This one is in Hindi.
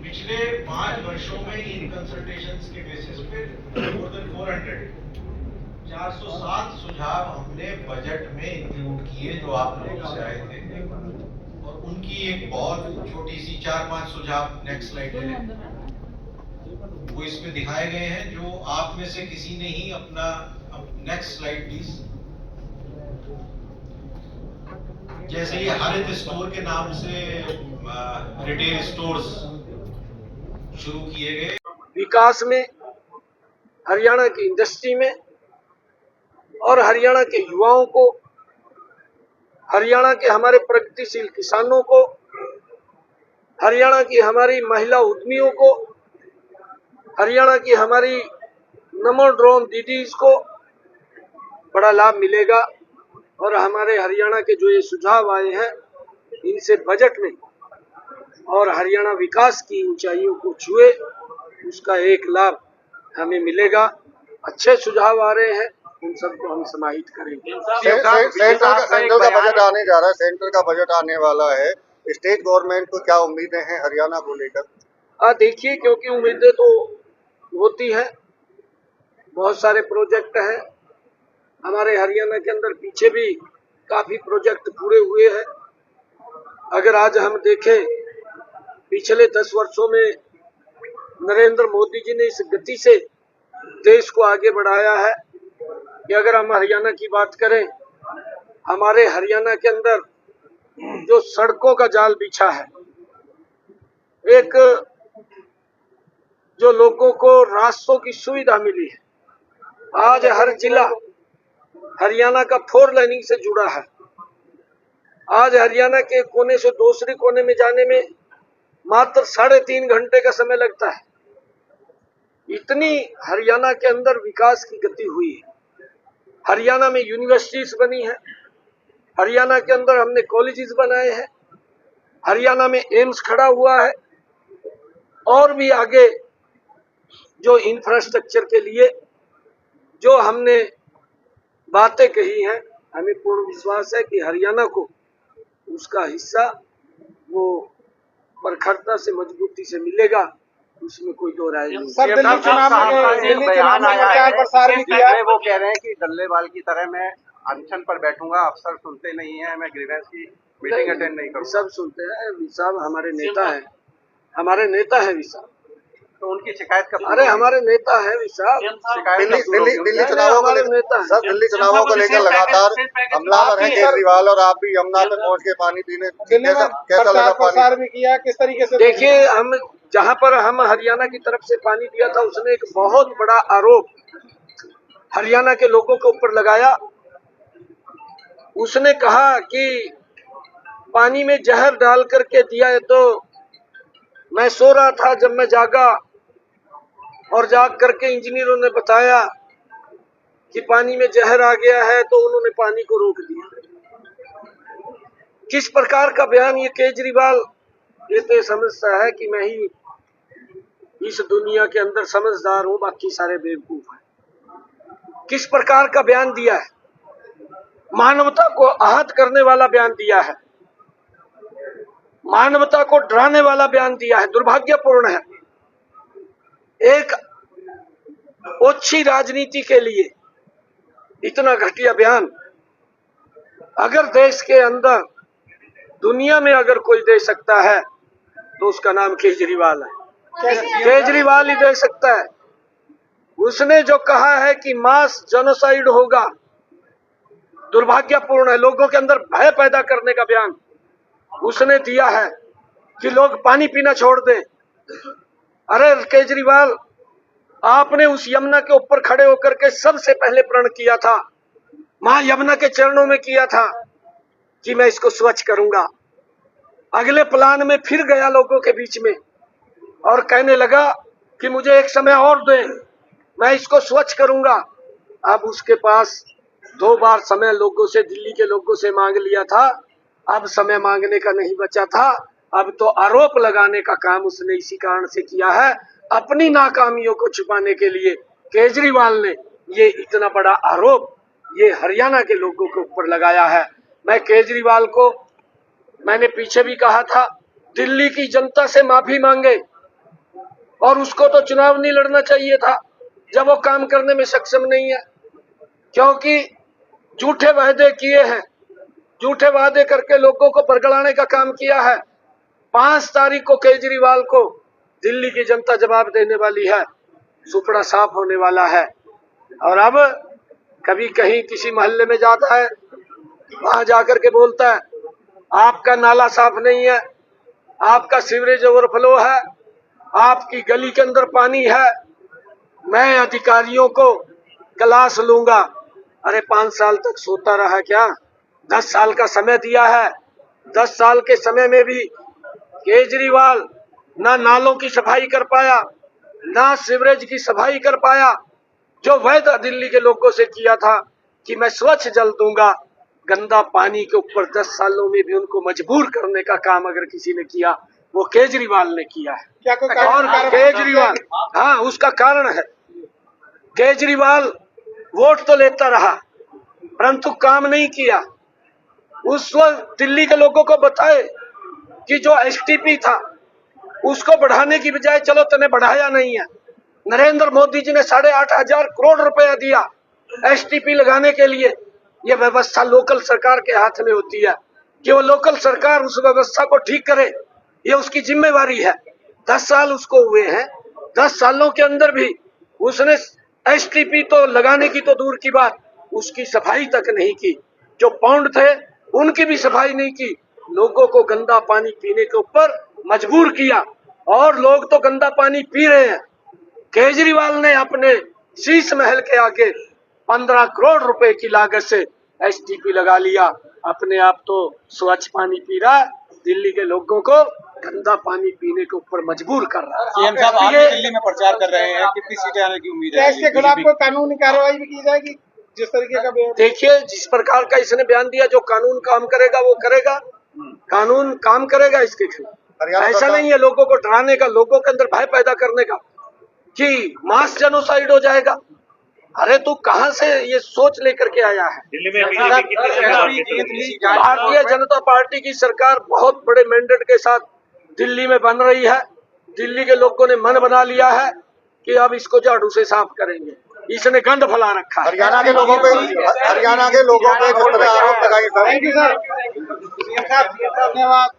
पिछले 5 वर्षों में इन कंसल्टेशंस के बेसिस पे मोर देन 407 सुझाव हमने बजट में इंक्लूड किए जो आप लोगों से आए थे, और उनकी एक बहुत छोटी सी 4-5 सुझाव नेक्स्ट स्लाइड ले लें, वो इसमें दिखाए गए हैं, जो आप में से किसी ने ही अपना नेक्स्ट स्लाइड प्लीज। जैसे ये हरित स्टोर के नाम से रिटेल स्टोर्स शुरू किए गए, विकास में, हरियाणा की इंडस्ट्री में और हरियाणा के युवाओं को, हरियाणा के हमारे प्रगतिशील किसानों को, हरियाणा की हमारी महिला उद्यमियों को, हरियाणा की हमारी नमो ड्रोन दीदीज को बड़ा लाभ मिलेगा। और हमारे हरियाणा के जो ये सुझाव आए हैं, इनसे बजट में और हरियाणा विकास की ऊंचाइयों को छुए, उसका एक लाभ हमें मिलेगा। अच्छे सुझाव आ रहे हैं, उन सबको हम समाहित करेंगे। सेंट्रल का बजट आने जा रहा है, सेंट्रल का बजट आने वाला है, स्टेट गवर्नमेंट को क्या उम्मीदें हैं हरियाणा को लेकर? देखिए, क्योंकि उम्मीदें तो होती है, बहुत सारे प्रोजेक्ट हैं हमारे हरियाणा के अंदर, पीछे भी काफी प्रोजेक्ट पूरे हुए हैं। अगर आज हम देखें, पिछले 10 वर्षों में नरेंद्र मोदी जी ने इस गति से देश को आगे बढ़ाया है कि अगर हम हरियाणा की बात करें, हमारे हरियाणा के अंदर जो सड़कों का जाल बिछा है, एक जो लोगों को रास्तों की सुविधा मिली है, आज हर जिला हरियाणा का 4 लाइनिंग से जुड़ा है। आज हरियाणा के कोने से दूसरे कोने में जाने में मात्र 3.5 घंटे का समय लगता है। इतनी हरियाणा के अंदर विकास की गति हुई है। हरियाणा में यूनिवर्सिटीज बनी है, हरियाणा के अंदर हमने कॉलेजेस बनाए हैं, हरियाणा में एम्स खड़ा हुआ है, और भी आगे जो इंफ्रास्ट्रक्चर के लिए जो हमने बातें कही हैं, हमें पूर्ण विश्वास है कि हरियाणा को उसका हिस्सा वो प्रखरता से, मजबूती से मिलेगा, उसमें कोई दो राय नहीं। सर, दिल्ली चुनाव में प्रचार प्रसार भी किया, वो कह रहे हैं कि डल्लेवाल की तरह मैं अनशन पर बैठूंगा, अफसर सुनते नहीं है, मैं ग्रीवेंस की मीटिंग अटेंड नहीं करूंगा। सब सुनते हैं, विशाल हमारे नेता है, हमारे नेता है विशाल, तो उनकी शिकायत का, अरे हमारे नेता है विशाल, दिल्ली चुनावों को नेता है सर, दिल्ली चुनावों को लेकर लगातार हमलावर हैं केजरीवाल, और आप भी यमुना पे पहुंच के पानी पीने, कैसा लगा प्रसार भी किया, किस तरीके से? देखिए, हम जहां पर हम हरियाणा की तरफ से पानी दिया था, उसने एक बहुत बड़ा आरोप हरियाणा के लोगों के ऊपर लगाया। उसने कहा कि पानी में जहर डाल करके दिया है, तो मैं सो रहा था, जब मैं जागा और जाग करके इंजीनियरों ने बताया कि पानी में जहर आ गया है, तो उन्होंने पानी को रोक दिया। किस प्रकार का बयान ये केजरीवाल, ये तो समझता है कि मैं ही इस दुनिया के अंदर समझदार हूं, बाकी सारे बेवकूफ हैं। किस प्रकार का बयान दिया है, मानवता को आहत करने वाला बयान दिया है, मानवता को डराने वाला बयान दिया है, दुर्भाग्यपूर्ण है। एक अच्छी राजनीति के लिए इतना घटिया बयान अगर देश के अंदर दुनिया में अगर कोई दे सकता है तो उसका नाम केजरीवाल है। केजरीवाल ही दे सकता है। उसने जो कहा है कि मास जेनोसाइड होगा, दुर्भाग्यपूर्ण है। लोगों के अंदर भय पैदा करने का बयान उसने दिया है कि लोग पानी पीना छोड़ दें। अरे केजरीवाल, आपने उस यमुना के ऊपर खड़े होकर के सबसे पहले प्रण किया था, मां यमुना के चरणों में किया था कि मैं इसको स्वच्छ करूंगा। अगले प्लान में फिर गया लोगों के बीच में और कहने लगा कि मुझे एक समय और दें, मैं इसको स्वच्छ करूंगा। अब उसके पास 2 बार समय लोगों से, दिल्ली के लोगों से मांग लिया था। अब समय मांगने का नहीं बचा था, अब तो आरोप लगाने का काम उसने इसी कारण से किया है। अपनी नाकामियों को छुपाने के लिए केजरीवाल ने ये इतना बड़ा आरोप ये हरियाणा के लोगों के ऊपर लगाया है। मैं केजरीवाल को, मैंने पीछे भी कहा था, दिल्ली की जनता से माफी मांगे और उसको तो चुनाव नहीं लड़ना चाहिए था जब वो काम करने में सक्षम नहीं है, क्योंकि झूठे वादे किए हैं, झूठे वादे करके लोगों को बरगलाने का काम किया है। 5 तारीख को केजरीवाल को दिल्ली की जनता जवाब देने वाली है, सुपड़ा साफ होने वाला है। और अब कभी कहीं किसी मोहल्ले में जाता है, वहां जाकर के बोलता है आपका नाला साफ नहीं है, आपका सीवरेज ओवरफ्लो है, आपकी गली के अंदर पानी है, मैं अधिकारियों को क्लास लूंगा। अरे 5 साल तक सोता रहा क्या? 10 साल का समय दिया है। 10 साल के समय में भी केजरीवाल ना नालों की सफाई कर पाया, ना सीवरेज की सफाई कर पाया। जो वायदा दिल्ली के लोगों से किया था कि मैं स्वच्छ जल दूंगा, गंदा पानी के ऊपर 10 सालों में भी उनको मजबूर करने का काम अगर किसी ने किया, वो केजरीवाल ने किया है। और केजरीवाल, हाँ, उसका कारण है, केजरीवाल वोट तो लेता रहा परंतु काम नहीं किया। उस वक्त दिल्ली के लोगों को बताए कि जो एसटीपी था उसको बढ़ाने की बजाय चलो तने बढ़ाया नहीं है। नरेंद्र मोदी जी ने 8,500 करोड़ रुपया दिया एसटीपी लगाने के लिए। यह व्यवस्था लोकल सरकार के हाथ में होती है कि वो लोकल सरकार उस व्यवस्था को ठीक करे, ये उसकी जिम्मेवारी है। 10 साल उसको हुए हैं, 10 सालों के अंदर भी उसने एसटीपी तो लगाने की तो दूर की बात, उसकी सफाई तक नहीं की। जो पौंड थे उनकी भी सफाई नहीं की। लोगों को गंदा पानी पीने के ऊपर मजबूर किया और लोग तो गंदा पानी पी रहे हैं। केजरीवाल ने अपने शीश महल के आगे 15 करोड़ रुपए की लागत से एसटीपी लगा लिया। अपने आप तो स्वच्छ पानी पी रहा, दिल्ली के लोगों को गंदा पानी पीने के ऊपर मजबूर कर रहा है। सीएम साहब, आप भी दिल्ली में प्रचार कर रहे हैं, कितनी सीटें आने की उम्मीद है? इसके खिलाफ कोई कानूनी कार्रवाई भी की जाएगी जिस तरीके का बयान? देखिए, जिस प्रकार का इसने बयान दिया, जो कानून काम करेगा वो करेगा, कानून काम करेगा इसके खिलाफ। ऐसा नहीं है लोगों को डराने का, लोगों के अंदर भय पैदा करने का कि मास जेनोसाइड हो जाएगा। अरे तू कहां से ये सोच लेकर के आया है? दिल्ली में भारतीय जनता पार्टी की सरकार बहुत बड़े मैंडेट के साथ दिल्ली में बन रही है। दिल्ली के लोगों ने मन बना लिया है कि अब इसको झाड़ू से साफ करेंगे। इसने गंद फैला रखा है। हरियाणा के लोगों पे जिस तरह आरोप लगाए। Thank you sir. धन्यवाद।